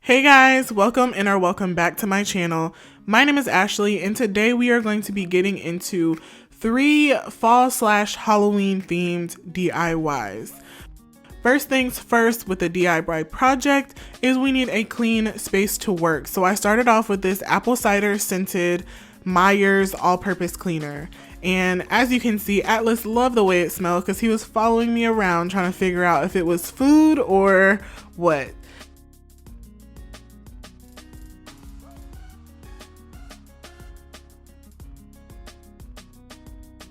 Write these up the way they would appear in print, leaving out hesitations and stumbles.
Hey guys, welcome or welcome back to my channel. My name is Ashley and today we are going to be getting into 3 fall/Halloween themed DIYs. First things first with the DIY project is we need a clean space to work. So I started off with this apple cider scented Myers all-purpose cleaner. And as you can see, Atlas loved the way it smelled because he was following me around trying to figure out if it was food or what.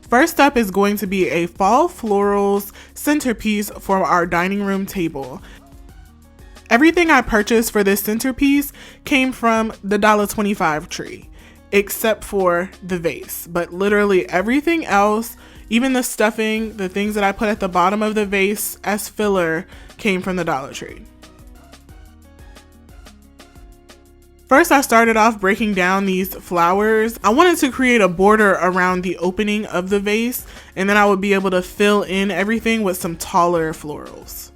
First up is going to be a fall florals centerpiece for our dining room table. Everything I purchased for this centerpiece came from the $1.25 tree, except for the vase. But literally everything else, even the stuffing, the things that I put at the bottom of the vase as filler, came from the Dollar Tree. First, I started off breaking down these flowers. I wanted to create a border around the opening of the vase, and then I would be able to fill in everything with some taller florals.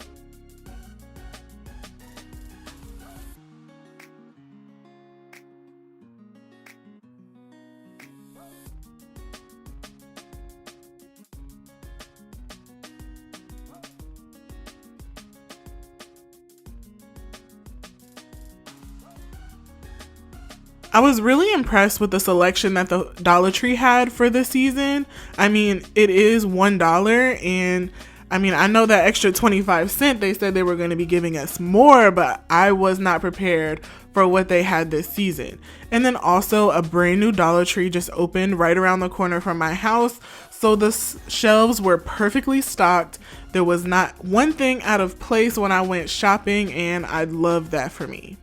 I was really impressed with the selection that the Dollar Tree had for this season. I mean, it is $1 and I know that extra 25 cents, they said they were going to be giving us more, but I was not prepared for what they had this season. And then also a brand new Dollar Tree just opened right around the corner from my house. So the shelves were perfectly stocked. There was not one thing out of place when I went shopping, and I love that for me.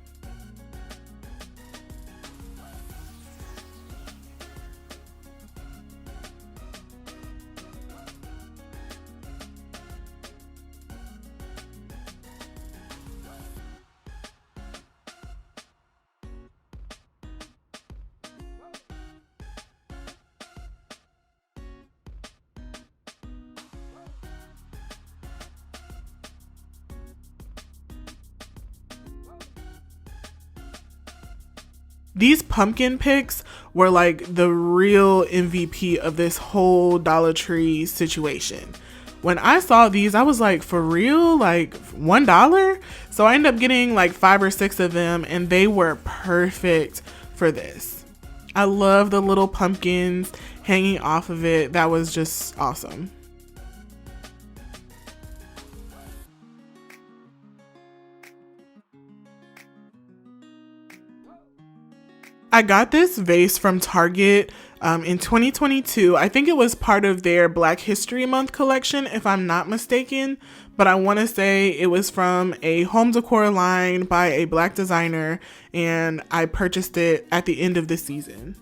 These pumpkin picks were like the real MVP of this whole Dollar Tree situation. When I saw these, I was like, for real? Like $1? So I ended up getting like 5 or 6 of them, and they were perfect for this. I love the little pumpkins hanging off of it. That was just awesome. I got this vase from Target in 2022. I think it was part of their Black History Month collection, if I'm not mistaken. But I want to say it was from a home decor line by a Black designer, and I purchased it at the end of the season.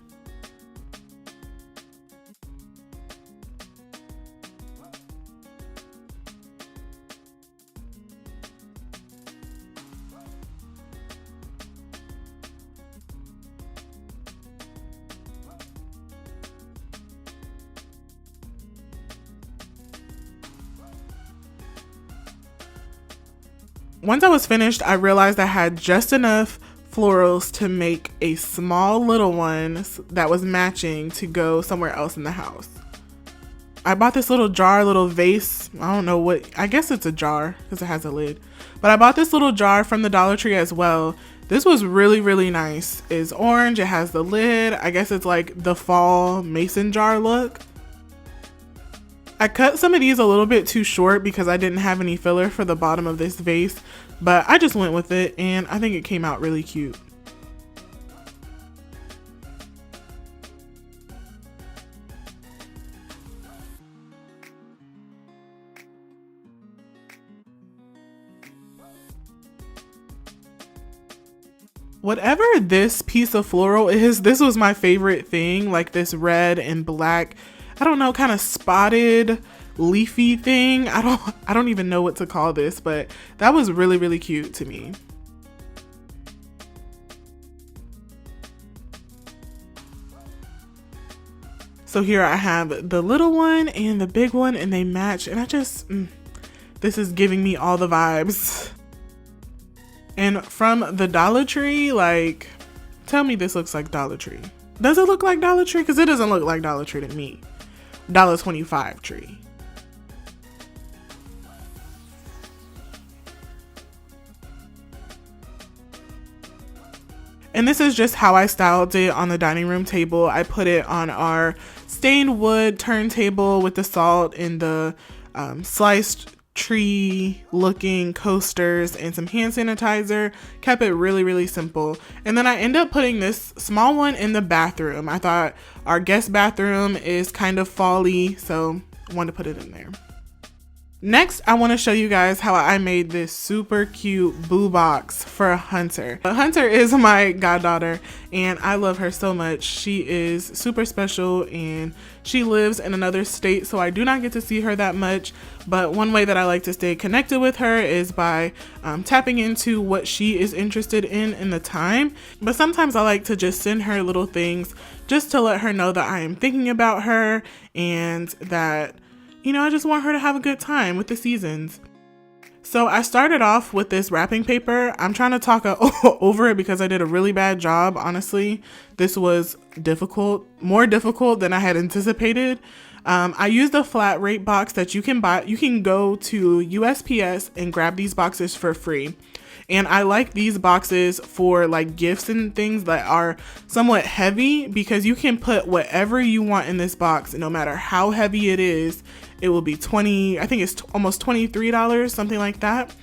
Once I was finished, I realized I had just enough florals to make a small little one that was matching to go somewhere else in the house. I bought this little jar, little vase. I don't know what, I guess it's a jar because it has a lid. But I bought this little jar from the Dollar Tree as well. This was really, really nice. It's orange, it has the lid. I guess it's like the fall mason jar look. I cut some of these a little bit too short because I didn't have any filler for the bottom of this vase, but I just went with it and I think it came out really cute. Whatever this piece of floral is, this was my favorite thing, like this red and black, I don't know, kind of spotted leafy thing. I don't even know what to call this, but that was really, really cute to me. So here I have the little one and the big one, and they match, and I just this is giving me all the vibes. And And from the Dollar Tree, like, tell me this looks like Dollar Tree. Does it look like Dollar Tree? Because it doesn't look like Dollar Tree to me. $1.25 tree. And this is just how I styled it on the dining room table. I put it on our stained wood turntable with the salt and the sliced tree looking coasters and some hand sanitizer. Kept it really simple. And then I end up putting this small one in the bathroom. I thought our guest bathroom is kind of fall-y, so I wanted to put it in there. Next, I want to show you guys how I made this super cute boo box for Hunter. Hunter is my goddaughter and I love her so much. She is super special and she lives in another state, so I do not get to see her that much. But one way that I like to stay connected with her is by tapping into what she is interested in the time. But sometimes I like to just send her little things just to let her know that I am thinking about her and that, you know, I just want her to have a good time with the seasons. So I started off with this wrapping paper. I'm trying to talk over it because I did a really bad job, honestly. This was difficult, more difficult than I had anticipated. I used a flat rate box that you can buy. You can go to USPS and grab these boxes for free. And I like these boxes for like gifts and things that are somewhat heavy because you can put whatever you want in this box, no matter how heavy it is. It will be I think it's almost $23, something like that.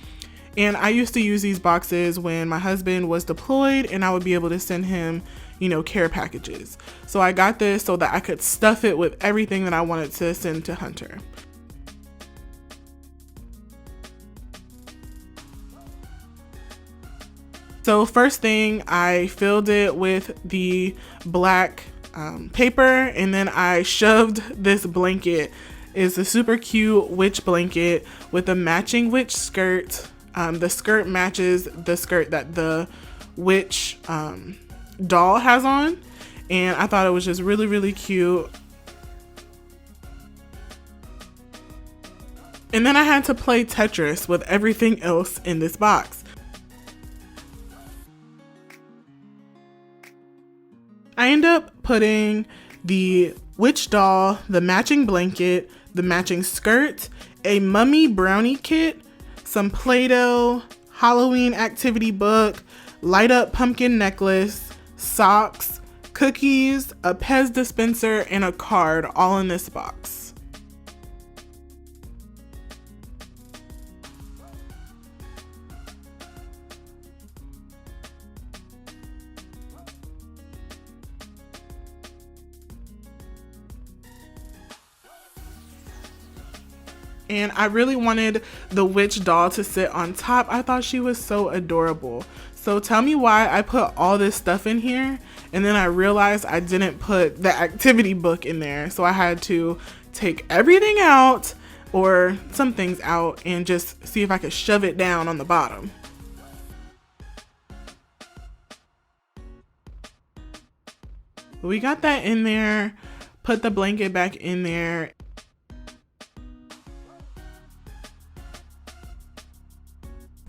And I used to use these boxes when my husband was deployed and I would be able to send him, you know, care packages. So I got this so that I could stuff it with everything that I wanted to send to Hunter. So first thing, I filled it with the black paper, and then I shoved this blanket. It's a super cute witch blanket with a matching witch skirt. The skirt matches the skirt that the witch doll has on, and I thought it was just really cute. And then I had to play Tetris with everything else in this box. I end up putting the witch doll, the matching blanket, the matching skirt, a mummy brownie kit, some Play-Doh, Halloween activity book, light up pumpkin necklace, socks, cookies, a Pez dispenser, and a card all in this box. And I really wanted the witch doll to sit on top. I thought she was so adorable. So tell me why I put all this stuff in here. And then I realized I didn't put the activity book in there. So I had to take everything out, or some things out, and just see if I could shove it down on the bottom. We got that in there, put the blanket back in there.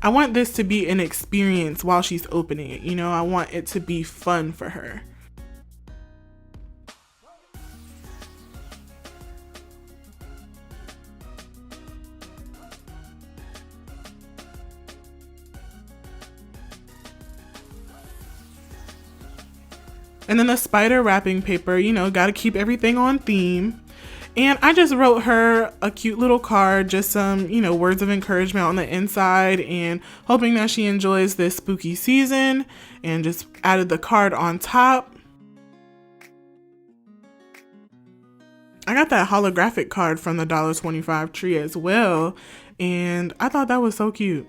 I want this to be an experience while she's opening it, you know, I want it to be fun for her. And then the spider wrapping paper, you know, got to keep everything on theme. And I just wrote her a cute little card, just some, you know, words of encouragement on the inside, and hoping that she enjoys this spooky season, and just added the card on top. I got that holographic card from the $1.25 tree as well, and I thought that was so cute.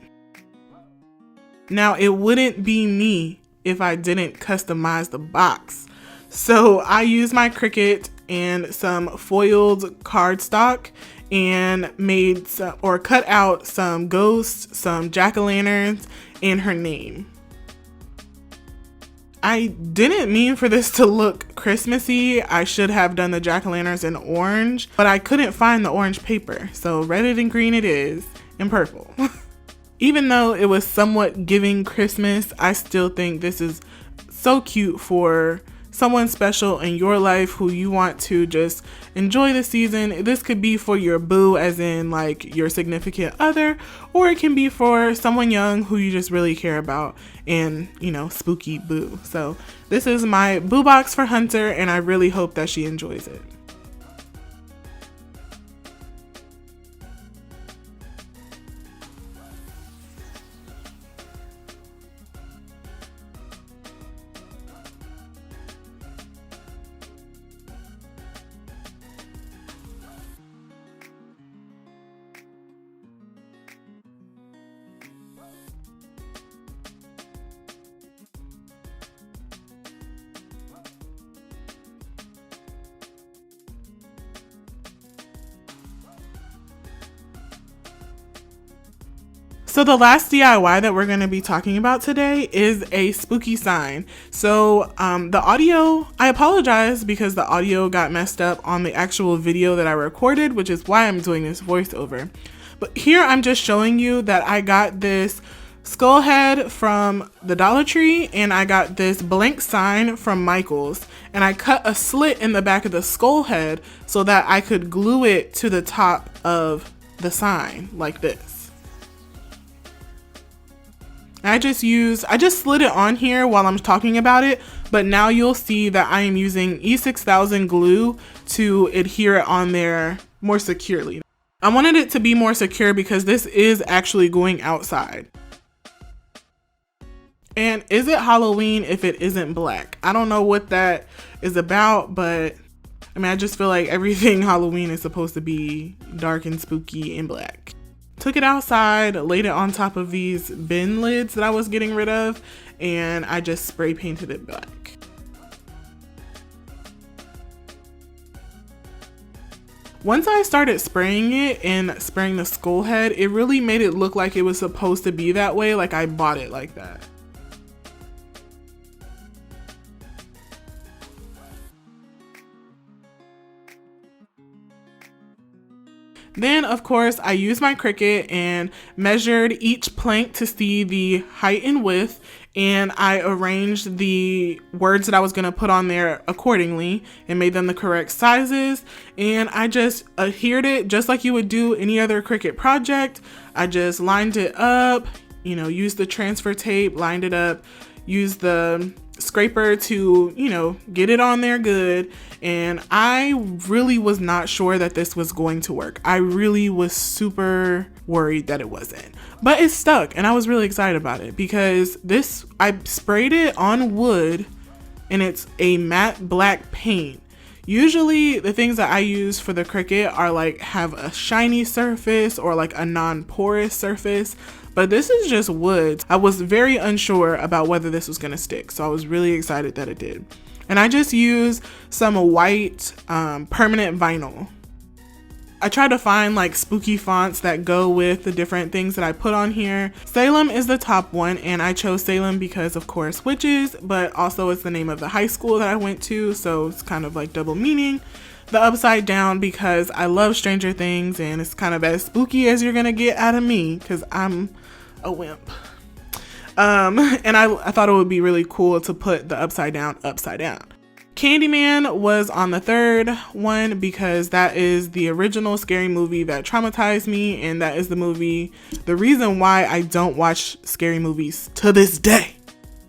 Now, it wouldn't be me if I didn't customize the box. So I used my Cricut and some foiled cardstock and made some, or cut out some ghosts, some jack-o'-lanterns, and her name. I didn't mean for this to look Christmassy. I should have done the jack-o'-lanterns in orange, but I couldn't find the orange paper. So red and green it is, and purple. Even though it was somewhat giving Christmas, I still think this is so cute for someone special in your life who you want to just enjoy the season. This could be for your boo, as in like your significant other, or it can be for someone young who you just really care about and, you know, spooky boo. So this is my boo box for Hunter, and I really hope that she enjoys it. So the last DIY that we're going to be talking about today is a spooky sign. So the audio, I apologize because the audio got messed up on the actual video that I recorded, which is why I'm doing this voiceover. But here I'm just showing you that I got this skull head from the Dollar Tree, and I got this blank sign from Michael's, and I cut a slit in the back of the skull head so that I could glue it to the top of the sign like this. I just slid it on here while I'm talking about it, but now you'll see that I am using E6000 glue to adhere it on there more securely. I wanted it to be more secure because this is actually going outside. And is it Halloween if it isn't black? I don't know what that is about, but I mean, I just feel like everything Halloween is supposed to be dark and spooky and black. Took it outside, laid it on top of these bin lids that I was getting rid of, and I just spray painted it black. Once I started spraying it and spraying the skull head, it really made it look like it was supposed to be that way, like I bought it like that. Then, of course, I used my Cricut and measured each plank to see the height and width, and I arranged the words that I was going to put on there accordingly and made them the correct sizes. And I just adhered it just like you would do any other Cricut project. I just lined it up, you know, used the transfer tape, lined it up, used the scraper to, you know, get it on there good. And I really was not sure that this was going to work. I really was super worried that it wasn't, but it stuck, and I was really excited about it because I sprayed it on wood and it's a matte black paint. Usually the things that I use for the Cricut are like have a shiny surface or like a non-porous surface, but this is just wood. I was very unsure about whether this was gonna stick, so I was really excited that it did. And I just used some white permanent vinyl. I tried to find like spooky fonts that go with the different things that I put on here. Salem is the top one, and I chose Salem because of course witches, but also it's the name of the high school that I went to, so it's kind of like double meaning. The Upside Down because I love Stranger Things, and it's kind of as spooky as you're gonna get out of me because I'm a wimp. And I thought it would be really cool to put the upside down. Candyman was on the third one because that is the original scary movie that traumatized me, and that is the reason why I don't watch scary movies to this day.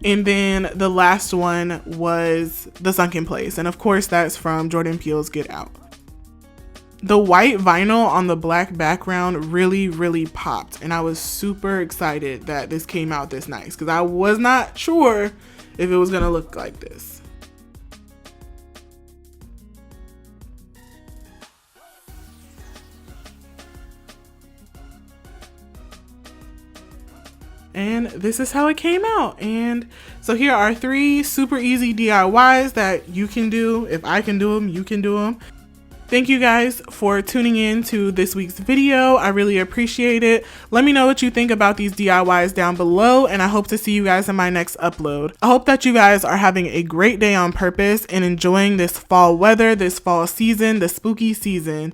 And then the last one was The Sunken Place, and of course that's from Jordan Peele's Get Out. The white vinyl on the black background really popped, and I was super excited that this came out this nice because I was not sure if it was gonna look like this. And this is how it came out. And so here are 3 super easy DIYs that you can do. If I can do them, you can do them. Thank you guys for tuning in to this week's video. I really appreciate it. Let me know what you think about these DIYs down below, and I hope to see you guys in my next upload. I hope that you guys are having a great day on purpose and enjoying this fall weather, this fall season, the spooky season.